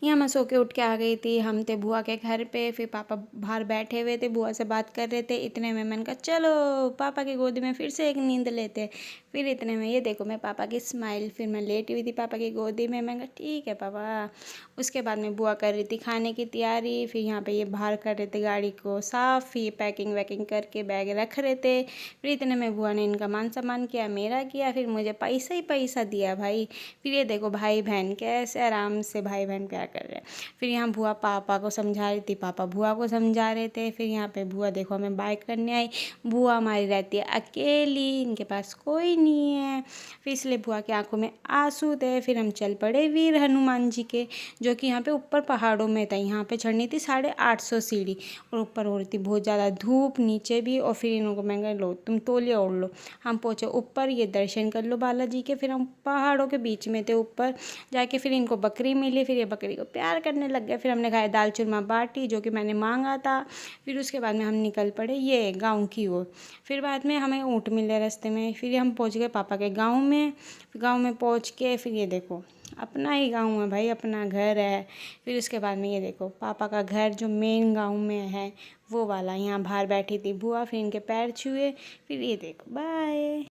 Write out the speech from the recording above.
यहाँ मैं सो के उठ के आ गई थी। हम थे बुआ के घर पे, फिर पापा बाहर बैठे हुए थे, बुआ से बात कर रहे थे। इतने में मैंने कहा चलो पापा की गोद में फिर से एक नींद लेते हैं। फिर इतने में ये देखो मैं पापा की स्माइल, फिर मैं लेटी हुई थी पापा की गोदी में। मैंने कहा ठीक है पापा। उसके बाद में बुआ कर रही थी खाने की तैयारी। फिर यहाँ पे ये बाहर कर रहे थे गाड़ी को साफ़, फिर पैकिंग वैकिंग करके बैग रख रहे थे। फिर इतने में बुआ ने इनका मान सम्मान किया, मेरा किया, फिर मुझे पैसा ही पैसा दिया भाई। फिर ये देखो भाई बहन कैसे आराम से भाई बहन प्यार कर रहे हैं। फिर यहाँ बुआ पापा को समझा रही थी, पापा बुआ को समझा रहे थे। फिर यहाँ पे बुआ देखो हमें बाय करने आई। बुआ हमारी रहती है अकेली, इनके पास कोई नहीं है। फिर इसलिए बुआ की आंखों में आंसू थे। फिर हम चल पड़े वीर हनुमान जी के, जो कि यहाँ पे ऊपर पहाड़ों में था। यहाँ पे चढ़नी थी 850 सीढ़ी, और ऊपर हो रही थी बहुत ज़्यादा धूप, नीचे भी। और फिर इनको मैं कहा लो तुम तौलिया ओढ़ लो। हम पहुँचे ऊपर, ये दर्शन कर लो बालाजी के। फिर हम पहाड़ों के बीच में थे ऊपर जाके। फिर इनको बकरी मिली, फिर ये बकरी को प्यार करने लग गए। फिर हमने खाया दाल चूरमा बाटी, जो कि मैंने मांगा था। फिर उसके बाद में हम निकल पड़े ये गाँव की ओर। फिर बाद में हमें ऊँट मिले रास्ते में। फिर हम पहुँच गए पापा के गाँव में। गाँव में पहुँच के फिर ये देखो अपना ही गाँव है भाई, अपना घर है। फिर उसके बाद में ये देखो पापा का घर जो मेन गाँव में है वो वाला। यहाँ बाहर बैठी थी बुआ, फिर इनके पैर छुए। फिर ये देखो बाय।